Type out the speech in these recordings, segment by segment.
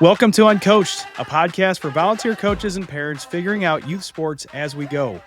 Welcome to Uncoached, a podcast for volunteer coaches and parents figuring out youth sports as we go.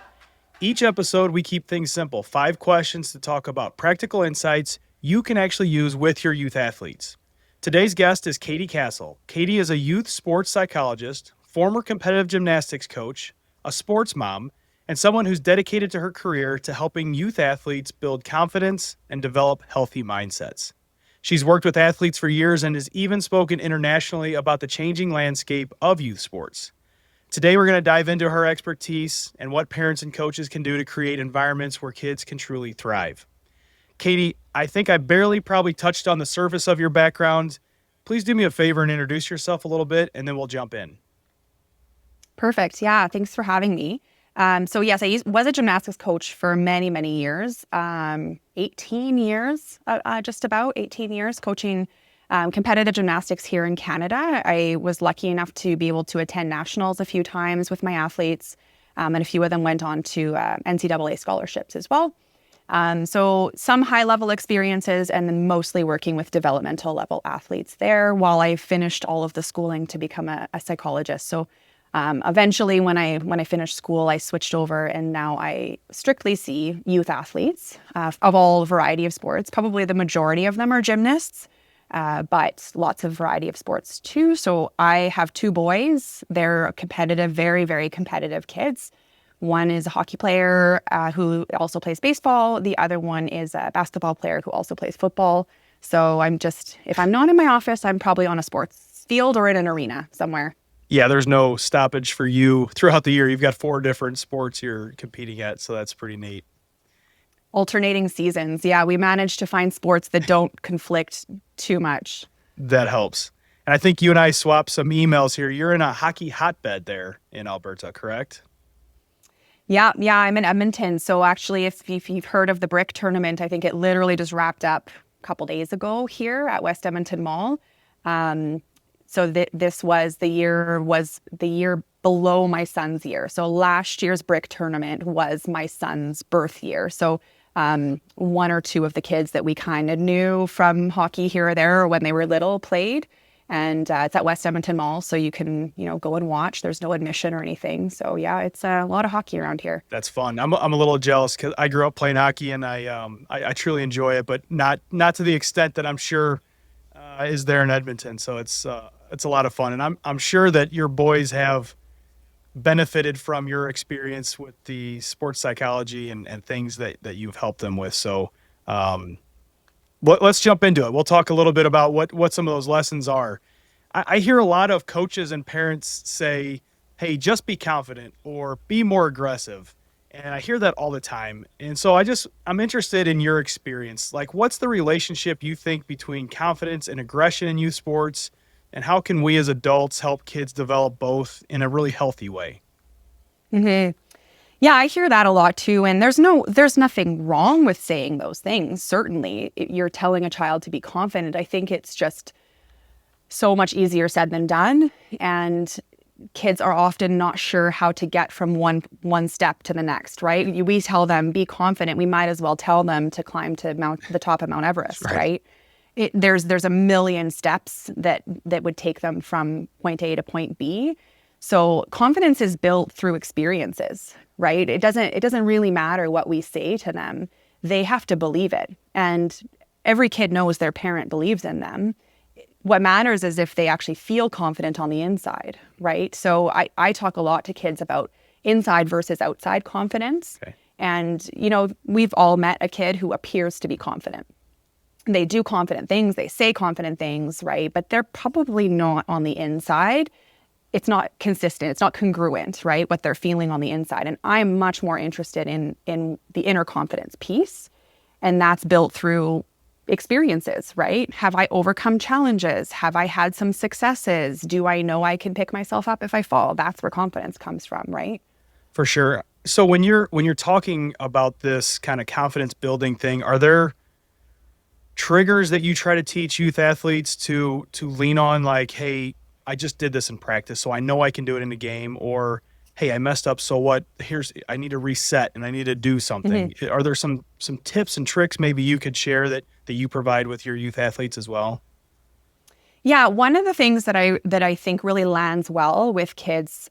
Each episode, we keep things simple. 5 questions to talk about practical insights you can actually use with your youth athletes. Today's guest is Katie Castle. Katie is a youth sports psychologist, former competitive gymnastics coach, a sports mom, and someone who's dedicated to her career to helping youth athletes build confidence and develop healthy mindsets. She's worked with athletes for years and has even spoken internationally about the changing landscape of youth sports. Today, we're going to dive into her expertise and what parents and coaches can do to create environments where kids can truly thrive. Katie, I think I probably touched on the surface of your background. Please do me a favor and introduce yourself a little bit, and then we'll jump in. Perfect. Yeah, thanks for having me. So yes, I was a gymnastics coach for many, many years, 18 years, just about 18 years coaching competitive gymnastics here in Canada. I was lucky enough to be able to attend nationals a few times with my athletes, and a few of them went on to NCAA scholarships as well. So some high-level experiences and then mostly working with developmental level athletes there while I finished all of the schooling to become a psychologist. So eventually, when I finished school, I switched over and now I strictly see youth athletes of all variety of sports. Probably the majority of them are gymnasts, but lots of variety of sports too. So I have 2 boys. They're competitive, very, very competitive kids. One is a hockey player who also plays baseball. The other one is a basketball player who also plays football. So if I'm not in my office, I'm probably on a sports field or in an arena somewhere. Yeah, there's no stoppage for you throughout the year. You've got 4 different sports you're competing at, so that's pretty neat. Alternating seasons. Yeah, we managed to find sports that don't conflict too much. That helps. And I think you and I swapped some emails here. You're in a hockey hotbed there in Alberta, correct? Yeah, I'm in Edmonton. So actually, if you've heard of the Brick tournament, I think it literally just wrapped up a couple days ago here at West Edmonton Mall. So this was the year below my son's year. So last year's Brick tournament was my son's birth year. So 1 or 2 of the kids that we kind of knew from hockey here or there or when they were little played. And it's at West Edmonton Mall, so you can go and watch. There's no admission or anything. So yeah, it's a lot of hockey around here. That's fun. I'm a little jealous because I grew up playing hockey and I truly enjoy it, but not to the extent that I'm sure is there in Edmonton. So it's a lot of fun, and I'm sure that your boys have benefited from your experience with the sports psychology and things that you've helped them with. So let's jump into it. We'll talk a little bit about what some of those lessons are. I hear a lot of coaches and parents say, hey, just be confident or be more aggressive. And I hear that all the time. And so I'm interested in your experience. Like, what's the relationship you think between confidence and aggression in youth sports? And how can we as adults help kids develop both in a really healthy way? Mm-hmm. Yeah, I hear that a lot too. And there's nothing wrong with saying those things. Certainly, you're telling a child to be confident. I think it's just so much easier said than done. And kids are often not sure how to get from one step to the next, right? We tell them, be confident. We might as well tell them to climb to the top of Mount Everest, right? There's a million steps that would take them from point A to point B. So confidence is built through experiences, right? It doesn't really matter what we say to them. They have to believe it. And every kid knows their parent believes in them. What matters is if they actually feel confident on the inside, right? So I talk a lot to kids about inside versus outside confidence. Okay. And, we've all met a kid who appears to be confident. They do confident things, they say confident things, right? But they're probably not on the inside. It's not consistent, it's not congruent, right? What they're feeling on the inside. And I'm much more interested in the inner confidence piece. And that's built through experiences, right? Have I overcome challenges? Have I had some successes? Do I know I can pick myself up if I fall? That's where confidence comes from, right? For sure. So when you're talking about this kind of confidence building thing, are there triggers that you try to teach youth athletes to lean on, like, hey, I just did this in practice, so I know I can do it in a game, or hey, I messed up, so what? I need to reset and I need to do something. Mm-hmm. Are there some tips and tricks maybe you could share that you provide with your youth athletes as well? Yeah, one of the things that I think really lands well with kids,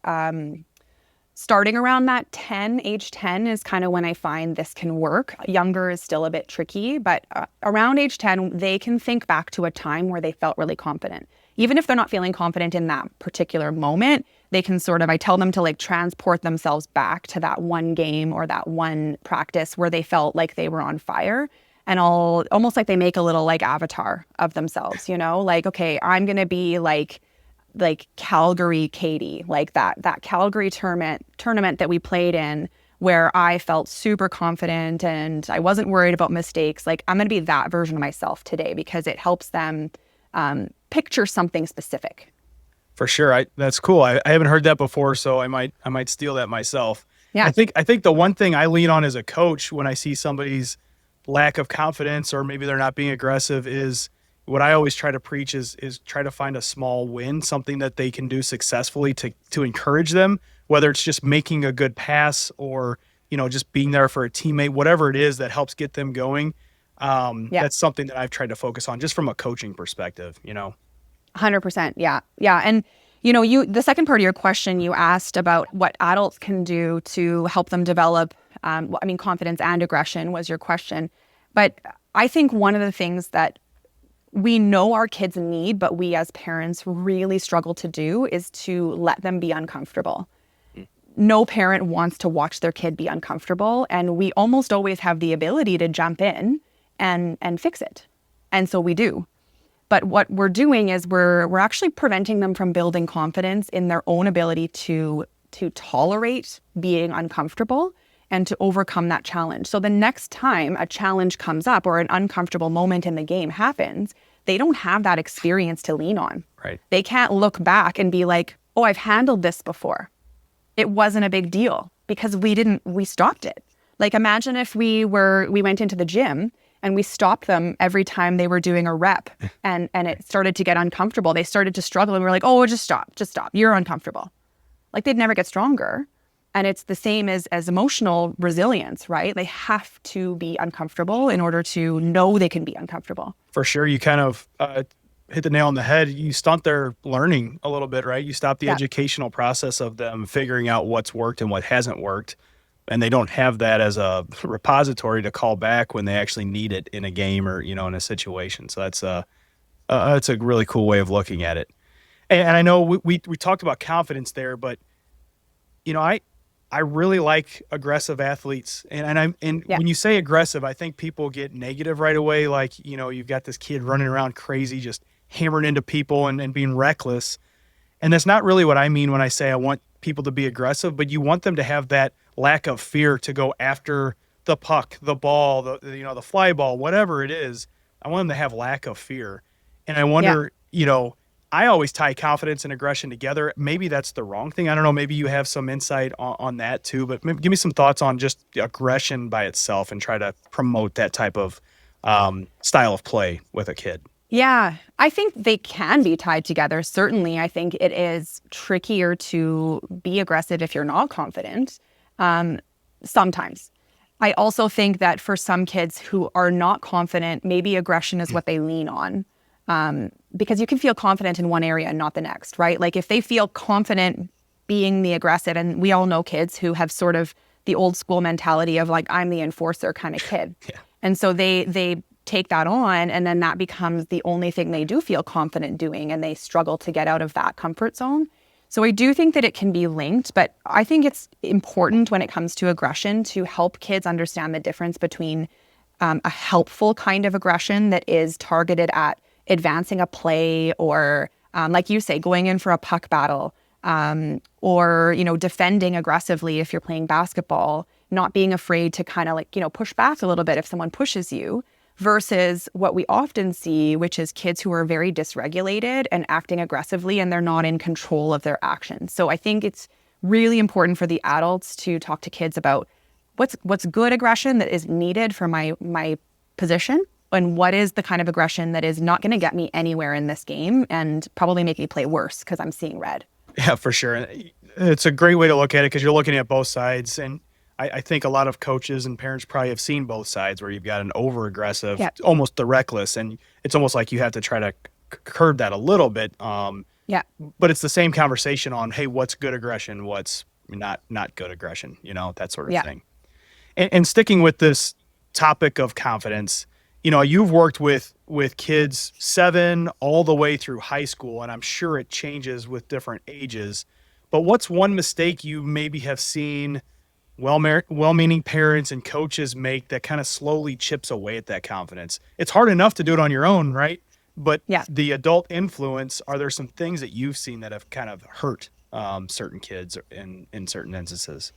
starting around that age 10 is kind of when I find this can work. Younger is still a bit tricky, but around age 10, they can think back to a time where they felt really confident. Even if they're not feeling confident in that particular moment, they can I tell them to like transport themselves back to that one game or that one practice where they felt like they were on fire. And I'll almost like they make a little like avatar of themselves, like, okay, I'm going to be like Calgary Katie, like that Calgary tournament that we played in where I felt super confident and I wasn't worried about mistakes. Like I'm going to be that version of myself today because it helps them picture something specific. For sure. That's cool. I haven't heard that before, so I might steal that myself. Yeah. I think the one thing I lean on as a coach when I see somebody's lack of confidence or maybe they're not being aggressive is what I always try to preach is try to find a small win, something that they can do successfully to encourage them, whether it's just making a good pass or, just being there for a teammate, whatever it is that helps get them going. That's something that I've tried to focus on just from a coaching perspective, 100%. Yeah. Yeah. And, the second part of your question, you asked about what adults can do to help them develop, confidence and aggression was your question. But I think one of the things that we know our kids need, but we as parents really struggle to do is to let them be uncomfortable. No parent wants to watch their kid be uncomfortable. And we almost always have the ability to jump in and fix it. And so we do. But what we're doing is we're actually preventing them from building confidence in their own ability to tolerate being uncomfortable and to overcome that challenge. So the next time a challenge comes up or an uncomfortable moment in the game happens, they don't have that experience to lean on. Right. They can't look back and be like, oh, I've handled this before. It wasn't a big deal because we stopped it. Like imagine if we went into the gym and we stopped them every time they were doing a rep and it started to get uncomfortable. They started to struggle and we're like, oh, just stop. You're uncomfortable. Like they'd never get stronger. And it's the same as emotional resilience, right? They have to be uncomfortable in order to know they can be uncomfortable. For sure. You kind of hit the nail on the head. You stunt their learning a little bit, right? You stop the educational process of them figuring out what's worked and what hasn't worked. And they don't have that as a repository to call back when they actually need it in a game or, in a situation. So that's a really cool way of looking at it. And I know we talked about confidence there, but, I really like aggressive athletes. And when you say aggressive, I think people get negative right away. Like, you've got this kid running around crazy, just hammering into people and being reckless. And that's not really what I mean when I say I want people to be aggressive, but you want them to have that lack of fear to go after the puck, the ball, the fly ball, whatever it is. I want them to have lack of fear. And I wonder, I always tie confidence and aggression together. Maybe that's the wrong thing. I don't know. Maybe you have some insight on that too, but give me some thoughts on just aggression by itself and try to promote that type of style of play with a kid. Yeah, I think they can be tied together. Certainly, I think it is trickier to be aggressive if you're not confident. Sometimes. I also think that for some kids who are not confident, maybe aggression is what they lean on. Because you can feel confident in one area and not the next, right? Like if they feel confident being the aggressive, and we all know kids who have sort of the old school mentality of like, I'm the enforcer kind of kid. Yeah. And so they take that on and then that becomes the only thing they do feel confident doing and they struggle to get out of that comfort zone. So I do think that it can be linked, but I think it's important when it comes to aggression to help kids understand the difference between a helpful kind of aggression that is targeted at advancing a play or, like you say, going in for a puck battle or, defending aggressively if you're playing basketball, not being afraid to kind of push back a little bit if someone pushes you. Versus what we often see, which is kids who are very dysregulated and acting aggressively and they're not in control of their actions. So I think it's really important for the adults to talk to kids about what's good aggression that is needed for my position and what is the kind of aggression that is not going to get me anywhere in this game and probably make me play worse because I'm seeing red. Yeah, for sure. It's a great way to look at it because you're looking at both sides. And I think a lot of coaches and parents probably have seen both sides where you've got an over-aggressive, almost the reckless, and it's almost like you have to try to curb that a little bit. Yeah. But it's the same conversation on, hey, what's good aggression? What's not good aggression, that sort of Yeah. thing. And sticking with this topic of confidence, you've worked with kids 7 all the way through high school, and I'm sure it changes with different ages. But what's one mistake you maybe have seen well-meaning parents and coaches make that kind of slowly chips away at that confidence? It's hard enough to do it on your own, right? But Yeah. the adult influence, are there some things that you've seen that have kind of hurt certain kids in certain instances?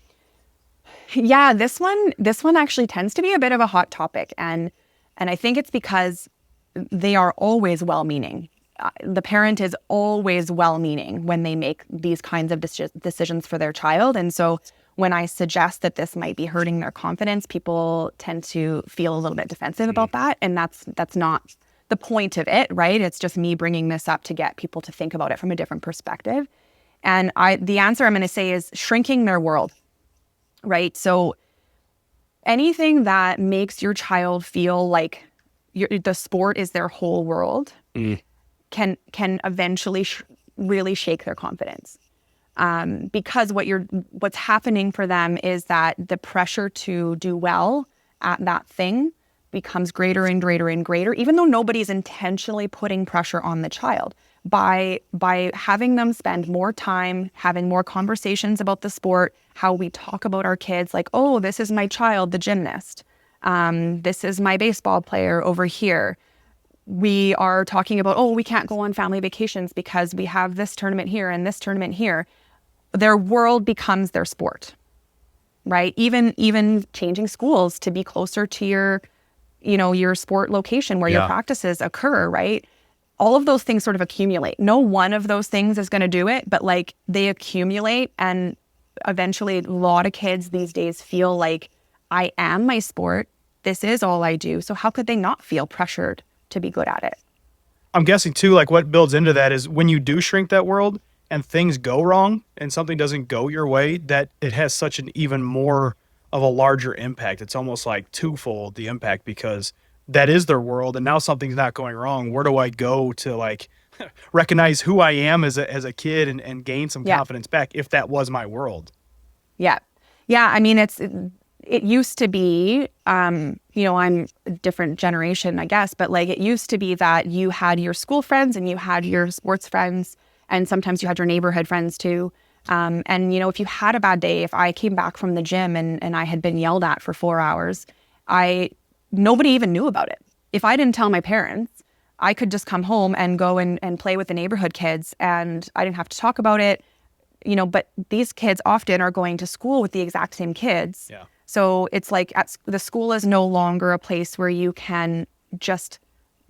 Yeah, this one actually tends to be a bit of a hot topic, and I think it's because they are always well-meaning. The parent is always well-meaning when they make these kinds of decisions for their child, and so when I suggest that this might be hurting their confidence, people tend to feel a little bit defensive about that, and that's not the point of it, right? It's just me bringing this up to get people to think about it from a different perspective. And the answer I'm going to say is shrinking their world. Right. So anything that makes your child feel like the sport is their whole world can eventually really shake their confidence. Because what's happening for them is that the pressure to do well at that thing becomes greater and greater and greater, even though nobody's intentionally putting pressure on the child. By having them spend more time, having more conversations about the sport, how we talk about our kids, like, oh, this is my child, the gymnast. This is my baseball player over here. We are talking about, oh, we can't go on family vacations because we have this tournament here and this tournament here. Their world becomes their sport, right? Even changing schools to be closer to your sport location where your practices occur, right? All of those things sort of accumulate. No one of those things is going to do it, but like they accumulate, and eventually a lot of kids these days feel like, I am my sport. This is all I do. So how could they not feel pressured to be good at it? I'm guessing too, like what builds into that is when you do shrink that world and things go wrong and something doesn't go your way, that it has such an even more of a larger impact. It's almost like twofold the impact, because that is their world, and now something's not going wrong. Where do I go to like recognize who I am as a kid and gain some confidence back if that was my world? Yeah. Yeah. I mean, it used to be, I'm a different generation, I guess, but like it used to be that you had your school friends and you had your sports friends, and sometimes you had your neighborhood friends too. And, if you had a bad day, if I came back from the gym and I had been yelled at for 4 hours, nobody even knew about it. If I didn't tell my parents, I could just come home and go and play with the neighborhood kids, and I didn't have to talk about it. But these kids often are going to school with the exact same kids. Yeah. So it's like the school is no longer a place where you can just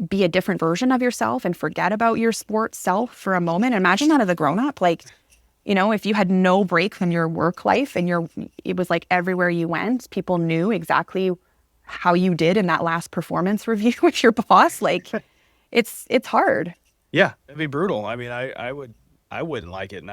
be a different version of yourself and forget about your sports self for a moment. Imagine that as a grown-up. Like, if you had no break from your work life and it was like everywhere you went, people knew exactly how you did in that last performance review with your boss. Like, it's hard. Yeah, it'd be brutal. I mean, I wouldn't like it, and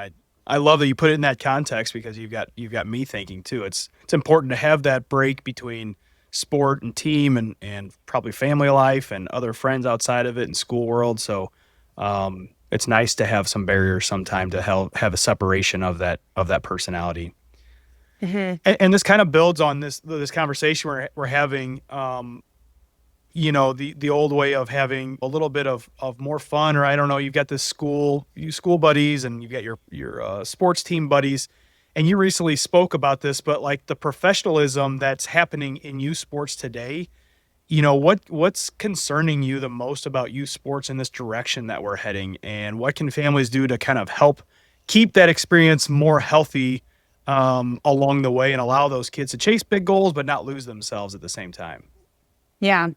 I love that you put it in that context, because you've got me thinking too. It's important to have that break between sport and team and probably family life and other friends outside of it and school world. So it's nice to have some barriers sometime to have a separation of that personality. Mm-hmm. And this kind of builds on this conversation we're having. The old way of having a little bit of more fun, or I don't know, you've got this school buddies and you've got your sports team buddies, and you recently spoke about this, but like the professionalism that's happening in youth sports today, what's concerning you the most about youth sports in this direction that we're heading, and what can families do to kind of help keep that experience more healthy along the way and allow those kids to chase big goals but not lose themselves at the same time? Yeah.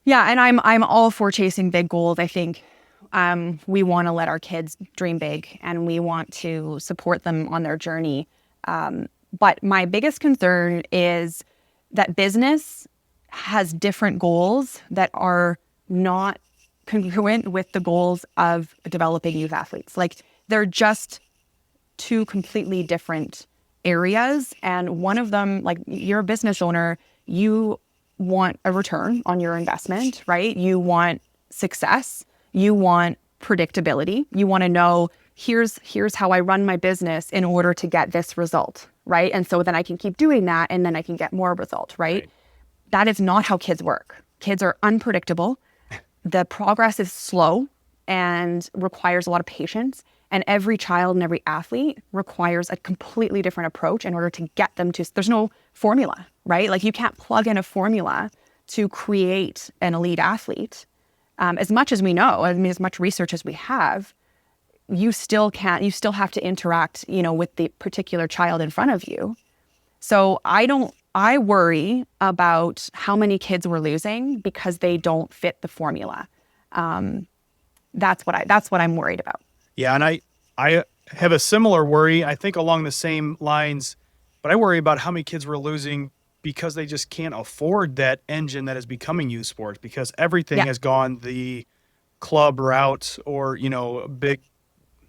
Yeah, and I'm all for chasing big goals. I think we want to let our kids dream big, and we want to support them on their journey. But my biggest concern is that business has different goals that are not congruent with the goals of developing youth athletes. Like, they're just two completely different areas. And one of them, like, you're a business owner, you want a return on your investment, right? You want success. You want predictability. You want to know, here's how I run my business in order to get this result, right? And so then I can keep doing that, and then I can get more result, right? That is not how kids work. Kids are unpredictable. The progress is slow and requires a lot of patience. And every child and every athlete requires a completely different approach in order to get them to, there's no formula, right? Like you can't plug in a formula to create an elite athlete. As much as we know, I mean, as much research as we have, you still have to interact, with the particular child in front of you. So I worry about how many kids we're losing because they don't fit the formula. That's what I'm worried about. Yeah, and I have a similar worry, I think along the same lines, but I worry about how many kids we're losing because they just can't afford that engine that is becoming youth sports, because everything has gone the club route, or, big,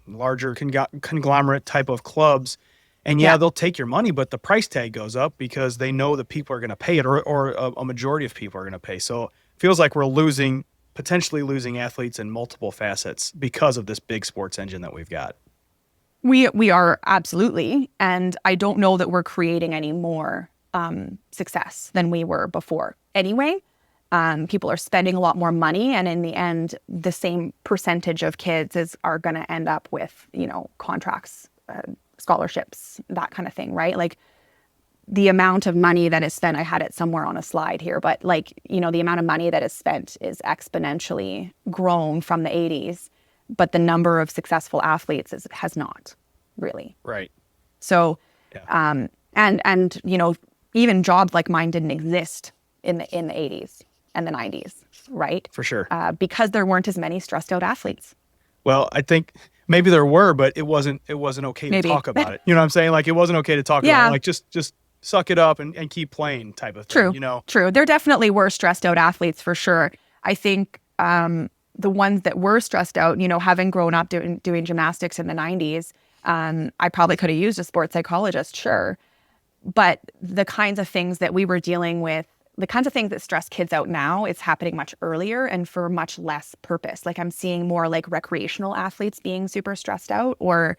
larger conglomerate type of clubs. And they'll take your money, but the price tag goes up because they know that people are going to pay it, or a majority of people are going to pay. So it feels like we're potentially losing athletes in multiple facets because of this big sports engine that we've got. We are, absolutely. And I don't know that we're creating any more success than we were before. Anyway, people are spending a lot more money, and in the end, the same percentage of kids are going to end up with, contracts, scholarships, that kind of thing, right? Like the amount of money that is spent, I had it somewhere on a slide here, but the amount of money that is spent is exponentially grown from the 80s, but the number of successful athletes has not really. Right. So, and even jobs like mine didn't exist in the 80s and the 90s, right? For sure. Because there weren't as many stressed out athletes. Well, I think maybe there were, but it wasn't okay to talk about it. You know what I'm saying? Like it wasn't okay to talk about it. Like just suck it up and keep playing type of thing. True. There definitely were stressed out athletes for sure. I think the ones that were stressed out, having grown up doing gymnastics in the 90s, I probably could have used a sports psychologist, sure. But the kinds of things that we were dealing with, the kinds of things that stress kids out now, it's happening much earlier and for much less purpose. Like I'm seeing more like recreational athletes being super stressed out, or,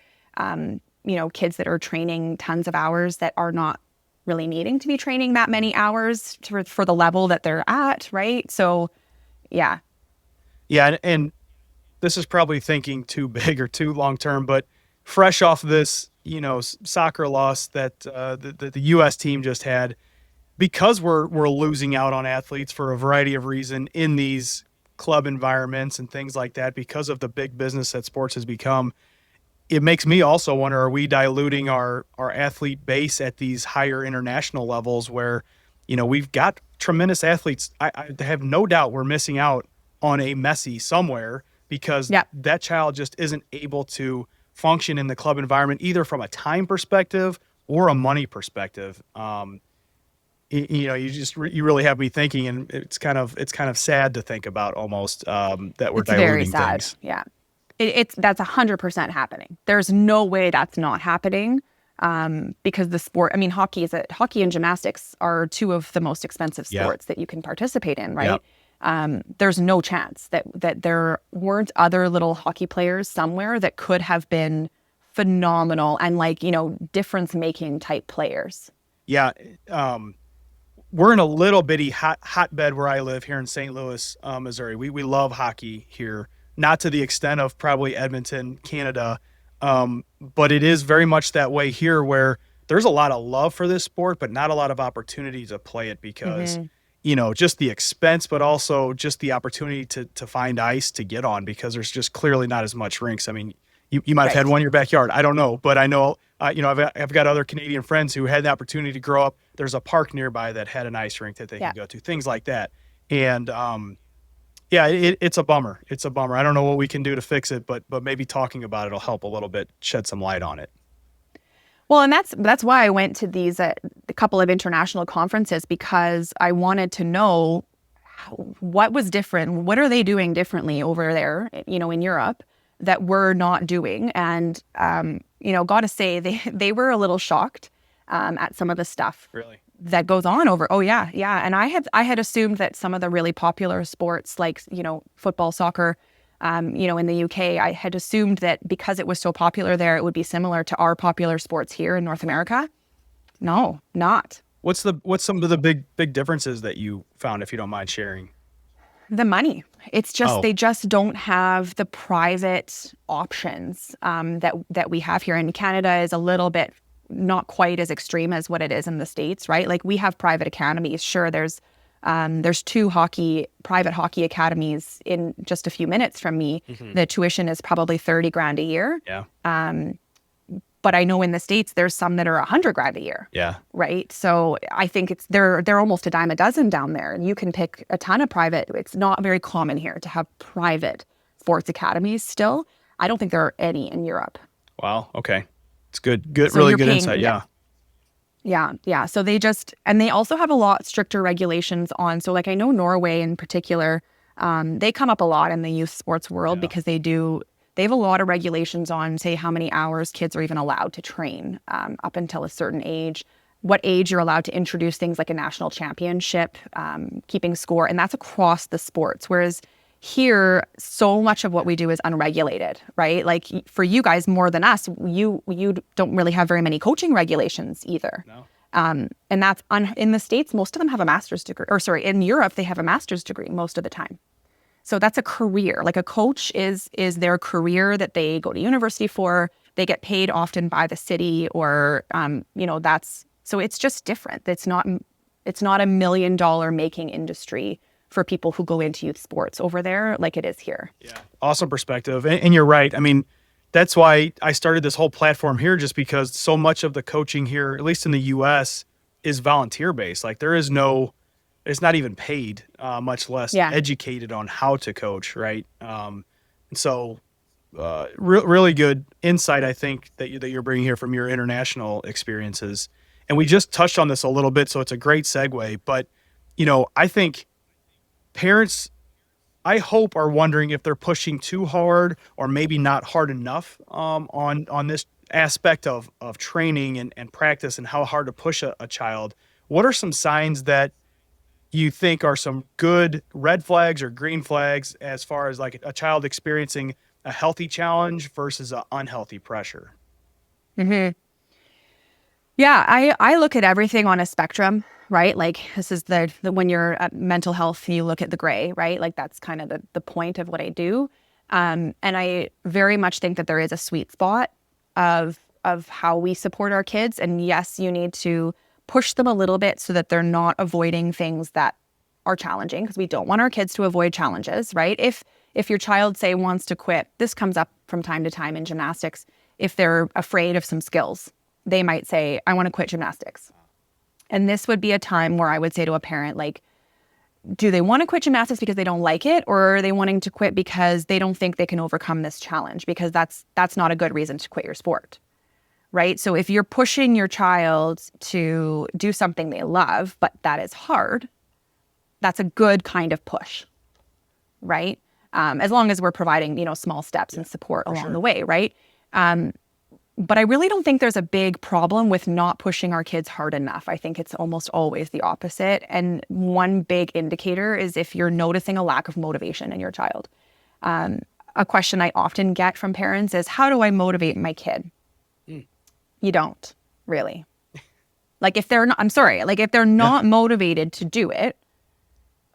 kids that are training tons of hours that are not really needing to be training that many hours for the level that they're at, right? So, yeah. Yeah, and this is probably thinking too big or too long term, but fresh off this, soccer loss that the U.S. team just had, because we're losing out on athletes for a variety of reasons in these club environments and things like that, because of the big business that sports has become, it makes me also wonder, are we diluting our athlete base at these higher international levels where, we've got tremendous athletes. I have no doubt we're missing out on a Messi somewhere because that child just isn't able to function in the club environment, either from a time perspective or a money perspective. You really have me thinking, and it's kind of sad to think about almost that we're diluting very sad. things. Yeah, that's 100% happening. There's no way that's not happening because the sport. I mean, hockey and gymnastics are two of the most expensive sports that you can participate in, right? There's no chance that there weren't other little hockey players somewhere that could have been phenomenal and difference-making type players. Yeah. We're in a little bitty hotbed where I live here in St. Louis, Missouri. We love hockey here, not to the extent of probably Edmonton, Canada, but it is very much that way here, where there's a lot of love for this sport, but not a lot of opportunity to play it because, just the expense, but also just the opportunity to find ice to get on, because there's just clearly not as much rinks. I mean, you might have had one in your backyard. I don't know, but I know, I've got other Canadian friends who had the opportunity to grow up. There's a park nearby that had an ice rink that they could go to, things like that. And it's a bummer. It's a bummer. I don't know what we can do to fix it, but maybe talking about it will help a little bit, shed some light on it. Well, and that's why I went to these a couple of international conferences, because I wanted to know what was different. What are they doing differently over there, in Europe, that we're not doing? And gotta say, they were a little shocked at some of the stuff that goes on over. Oh yeah. And I had assumed that some of the really popular sports, like football, soccer, In the UK, I had assumed that because it was so popular there, it would be similar to our popular sports here in North America. No, not. What's some of the big differences that you found, if you don't mind sharing? The money. It's just Oh, they just don't have the private options that we have here. And Canada is a little bit not quite as extreme as what it is in the States, right? Like we have private academies. Sure, there's two private hockey academies in just a few minutes from me. The tuition is probably 30 grand a year. yeah. But I know in the States, there's some that are 100 grand a year. Yeah. Right. So I think they're almost a dime a dozen down there. And you can pick a ton of private. It's not very common here to have private sports academies still. I don't think there are any in Europe. Wow. Okay. It's good. Good. So Really you're good paying, insight. Yeah. Yeah. So they also have a lot stricter regulations on. So like I know Norway in particular, they come up a lot in the youth sports world because they have a lot of regulations on, say, how many hours kids are even allowed to train up until a certain age, what age you're allowed to introduce things like a national championship, keeping score, and that's across the sports. Whereas here, so much of what we do is unregulated, right? Like for you guys more than us, you don't really have very many coaching regulations either. No. And that's in the States, most of them have a master's degree, in Europe, they have a master's degree most of the time. So that's a career. Like a coach is their career that they go to university for. They get paid often by the city, or so it's just different. It's not a $1 million making industry for people who go into youth sports over there like it is here. Yeah. Awesome perspective. And you're right. I mean, that's why I started this whole platform here, just because so much of the coaching here, at least in the US, is volunteer based. Like it's not even paid, much less educated on how to coach, right? And so really good insight, I think, that you're bringing here from your international experiences. And we just touched on this a little bit, so it's a great segue. But, I think parents, I hope, are wondering if they're pushing too hard or maybe not hard enough on this aspect of training and practice and how hard to push a child. What are some signs that you think are some good red flags or green flags as far as like a child experiencing a healthy challenge versus an unhealthy pressure? Mm-hmm. Yeah, I look at everything on a spectrum, right? Like this is the when you're at mental health, you look at the gray, right? Like that's kind of the point of what I do. And I very much think that there is a sweet spot of how we support our kids. And yes, you need to push them a little bit so that they're not avoiding things that are challenging, because we don't want our kids to avoid challenges, right? If your child, say, wants to quit, this comes up from time to time in gymnastics. If they're afraid of some skills, they might say, I want to quit gymnastics. And this would be a time where I would say to a parent, like, do they want to quit gymnastics because they don't like it, or are they wanting to quit because they don't think they can overcome this challenge? Because that's not a good reason to quit your sport. Right? So if you're pushing your child to do something they love, but that is hard, that's a good kind of push, right? As long as we're providing, small steps and support along the way, right? But I really don't think there's a big problem with not pushing our kids hard enough. I think it's almost always the opposite. And one big indicator is if you're noticing a lack of motivation in your child. A question I often get from parents is, how do I motivate my kid? You don't really. Like if they're not, I'm sorry, like if they're not motivated to do it,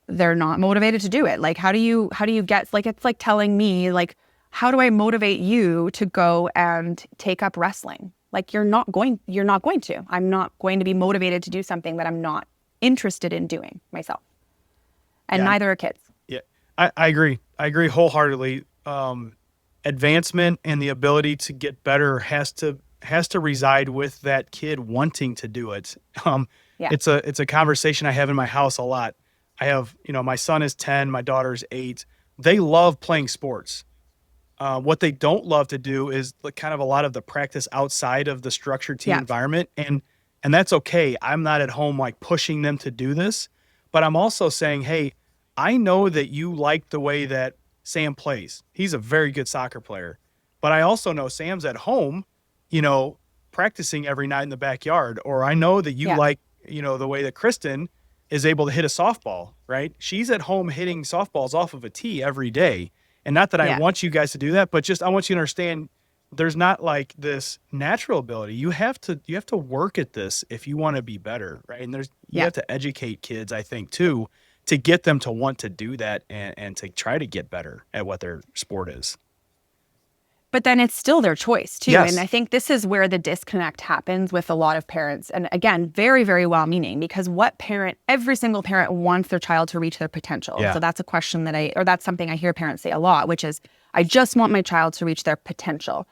they're not motivated to do it. Like how do you get, like, it's like telling me, like, how do I motivate you to go and take up wrestling? Like you're not going to. I'm not going to be motivated to do something that I'm not interested in doing myself. And neither are kids. Yeah, I agree. I agree wholeheartedly. Advancement and the ability to get better has to reside with that kid wanting to do it. It's a conversation I have in my house a lot. I have, my son is 10, my daughter's 8. They love playing sports. What they don't love to do is kind of a lot of the practice outside of the structured team environment. And that's okay. I'm not at home like pushing them to do this, but I'm also saying, hey, I know that you like the way that Sam plays. He's a very good soccer player, but I also know Sam's at home, practicing every night in the backyard. Or I know that you like, the way that Kristen is able to hit a softball, right? She's at home hitting softballs off of a tee every day. And not that I Yeah. want you guys to do that, but just I want you to understand there's not like this natural ability. You have to work at this if you want to be better, right? And you Yeah. have to educate kids, I think, too, to get them to want to do that and to try to get better at what their sport is. But then it's still their choice too. And I Yes. think this is where the disconnect happens with a lot of parents. And again, very, very well meaning, because every single parent wants their child to reach their potential. Yeah. So that's a question that's something I hear parents say a lot, which is, I just want my child to reach their potential.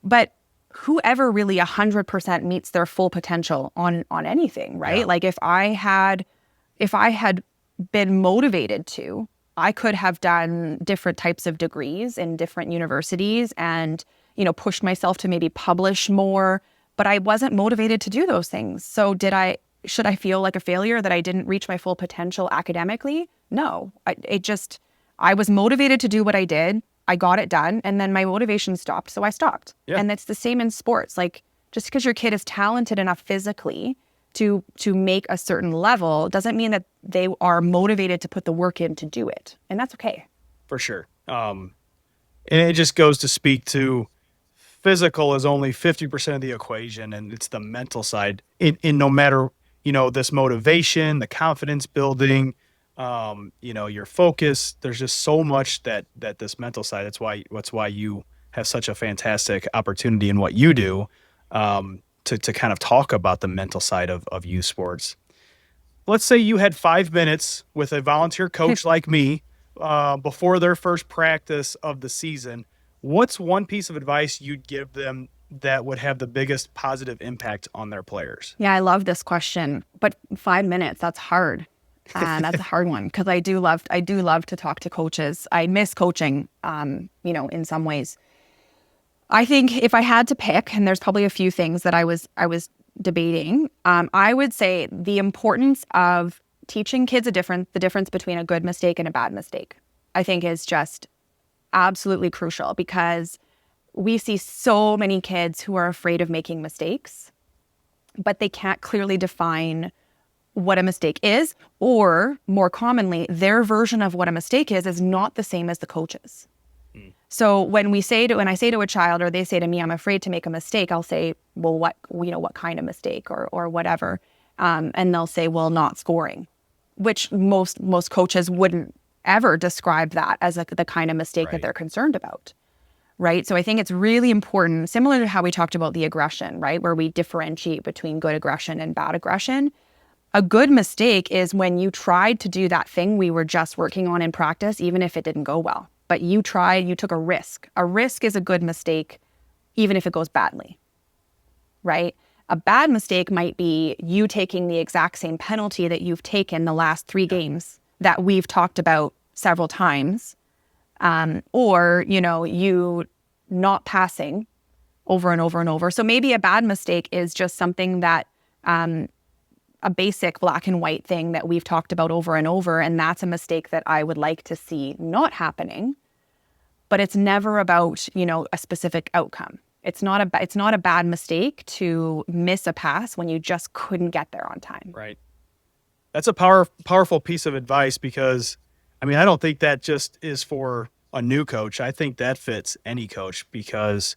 But whoever really 100% meets their full potential on anything, right? Yeah. Like if I had been motivated to, I could have done different types of degrees in different universities and, pushed myself to maybe publish more, but I wasn't motivated to do those things. So should I feel like a failure that I didn't reach my full potential academically? No, I was motivated to do what I did. I got it done, and then my motivation stopped, so I stopped. Yeah. And it's the same in sports. Like, just because your kid is talented enough physically to make a certain level doesn't mean that they are motivated to put the work in to do it. And that's okay. For sure. And it just goes to speak to physical is only 50% of the equation, and it's the mental side in no matter, this motivation, the confidence building, your focus. There's just so much that this mental side, that's why you have such a fantastic opportunity in what you do, to kind of talk about the mental side of youth sports. Let's say you had 5 minutes with a volunteer coach like me before their first practice of the season. What's one piece of advice you'd give them that would have the biggest positive impact on their players? Yeah, I love this question, but 5 minutes, that's hard. That's a hard one, because I do love to talk to coaches. I miss coaching, in some ways. I think if I had to pick, and there's probably a few things that I was debating, I would say the importance of teaching kids the difference between a good mistake and a bad mistake, I think, is just absolutely crucial, because we see so many kids who are afraid of making mistakes, but they can't clearly define what a mistake is, or more commonly, their version of what a mistake is not the same as the coach's. So when I say to a child, or they say to me, I'm afraid to make a mistake, I'll say, well, what kind of mistake, or whatever. And they'll say, well, not scoring, which most coaches wouldn't ever describe that as the kind of mistake that they're concerned about. Right. So I think it's really important, similar to how we talked about the aggression, right, where we differentiate between good aggression and bad aggression. A good mistake is when you tried to do that thing we were just working on in practice, even if it didn't go well. But you took a risk. A risk is a good mistake, even if it goes badly, right? A bad mistake might be you taking the exact same penalty that you've taken the last 3 games that we've talked about several times, or, you not passing over and over and over. So maybe a bad mistake is just something that, a basic black and white thing that we've talked about over and over, and that's a mistake that I would like to see not happening. But it's never about, a specific outcome. It's not a bad mistake to miss a pass when you just couldn't get there on time. Right. That's a powerful piece of advice, because, I don't think that just is for a new coach. I think that fits any coach, because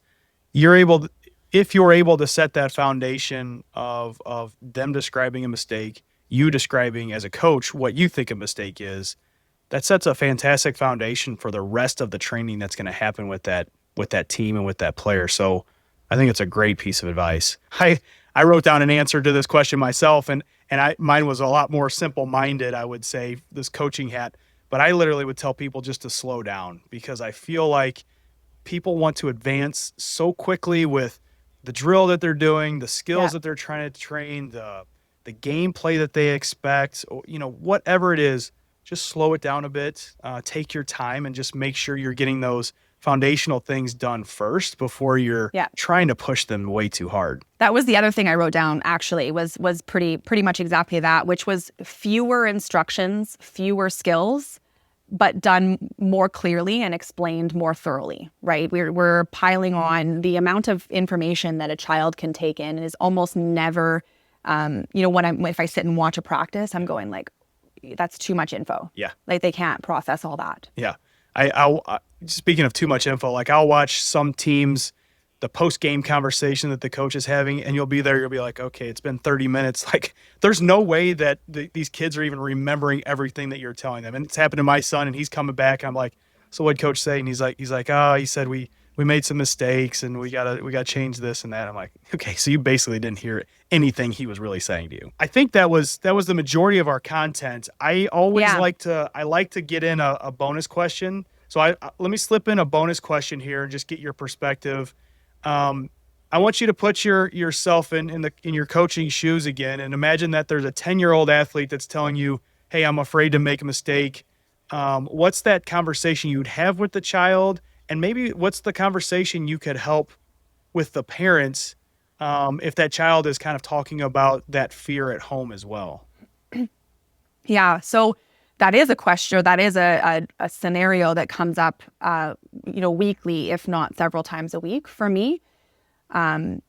if you're able to set that foundation of them describing a mistake, you describing as a coach what you think a mistake is, that sets a fantastic foundation for the rest of the training that's going to happen with that team and with that player. So I think it's a great piece of advice. I wrote down an answer to this question myself, and mine was a lot more simple-minded, I would say, this coaching hat. But I literally would tell people just to slow down, because I feel like people want to advance so quickly with the drill that they're doing, the skills that they're trying to train, the gameplay that they expect, or, whatever it is. Just slow it down a bit, take your time, and just make sure you're getting those foundational things done first before you're trying to push them way too hard. That was the other thing I wrote down, actually, was pretty much exactly that, which was fewer instructions, fewer skills, but done more clearly and explained more thoroughly, right? We're piling on. The amount of information that a child can take in is almost never, if I sit and watch a practice, I'm going like, that's too much info. Yeah. Like, they can't process all that. Yeah. Speaking of too much info, like I'll watch some teams, the post game conversation that the coach is having, and you'll be like, okay, it's been 30 minutes. Like, there's no way that these kids are even remembering everything that you're telling them. And it's happened to my son, and he's coming back. I'm like, so what'd coach say? And he's like, oh, he said we made some mistakes and we gotta change this and that. I'm like, okay, so you basically didn't hear anything he was really saying to you. I think that was the majority of our content. I always like to get in a bonus question. So let me slip in a bonus question here and just get your perspective. I want you to put yourself in your coaching shoes again, and imagine that there's a 10-year-old athlete that's telling you, hey, I'm afraid to make a mistake. What's that conversation you'd have with the child? And maybe what's the conversation you could help with the parents if that child is kind of talking about that fear at home as well? Yeah. So that is a question. That is a scenario that comes up, weekly, if not several times a week for me. And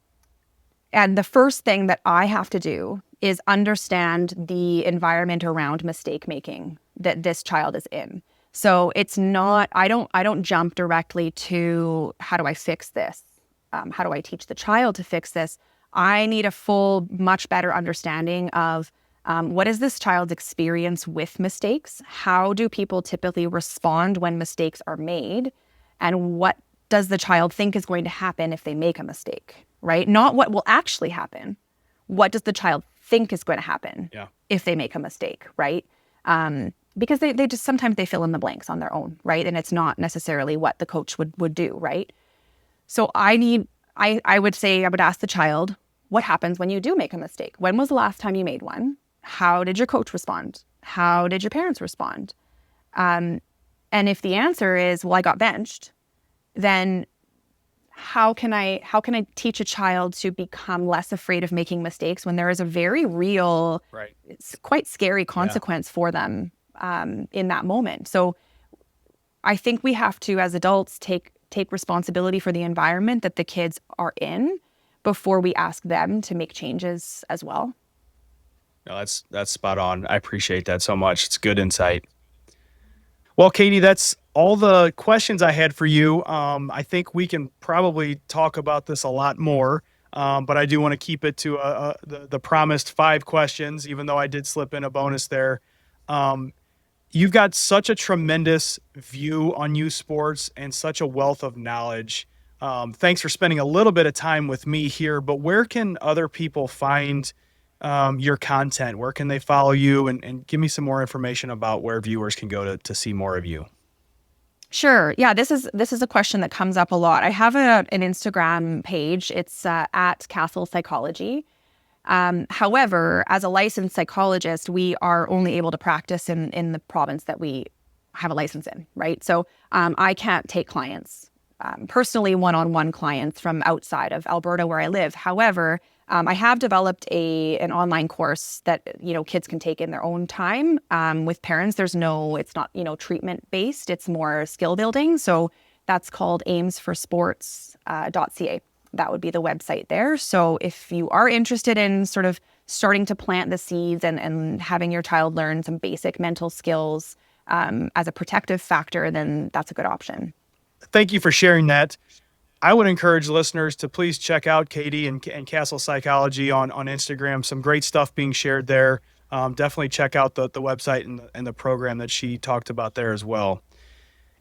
the first thing that I have to do is understand the environment around mistake making that this child is in. So it's not, I don't jump directly to how do I fix this? How do I teach the child to fix this? I need a full, much better understanding of what is this child's experience with mistakes? How do people typically respond when mistakes are made? And what does the child think is going to happen if they make a mistake, right? Not what will actually happen. What does the child think is going to happen if they make a mistake, right? Because they just sometimes they fill in the blanks on their own, right? And it's not necessarily what the coach would do, right? So I would say I would ask the child, what happens when you do make a mistake? When was the last time you made one? How did your coach respond? How did your parents respond? And if the answer is, well, I got benched, then how can I teach a child to become less afraid of making mistakes when there is a very real, it's quite scary consequence for them in that moment? So I think we have to, as adults, take responsibility for the environment that the kids are in before we ask them to make changes as well. No, that's spot on. I appreciate that so much. It's good insight. Well, Katie, that's all the questions I had for you. I think we can probably talk about this a lot more, but I do want to keep it to the promised 5 questions, even though I did slip in a bonus there. You've got such a tremendous view on youth sports and such a wealth of knowledge. Thanks for spending a little bit of time with me here, but where can other people find your content? Where can they follow you? And give me some more information about where viewers can go to see more of you. Sure. Yeah, this is a question that comes up a lot. I have an Instagram page. It's at Castle Psychology. However, as a licensed psychologist, we are only able to practice in the province that we have a license in, right? So I can't take clients, personally one-on-one clients from outside of Alberta where I live. However, I have developed an online course that, kids can take in their own time with parents. It's not, treatment-based. It's more skill building. So that's called aimsforsports.ca. That would be the website there. So if you are interested in sort of starting to plant the seeds and having your child learn some basic mental skills as a protective factor, then that's a good option. Thank you for sharing that. I would encourage listeners to please check out Katie and Castle Psychology on Instagram. Some great stuff being shared there. Definitely check out the website and the program that she talked about there as well.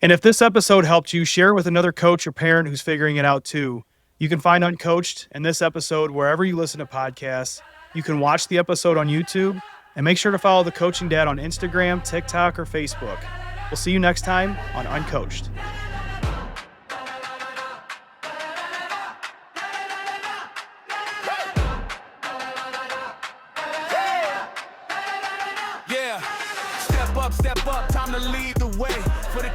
And if this episode helped you, share it with another coach or parent who's figuring it out too. You can find Uncoached and this episode wherever you listen to podcasts. You can watch the episode on YouTube, and make sure to follow the Coaching Dad on Instagram, TikTok, or Facebook. We'll see you next time on Uncoached. Step up, time to lead the way for the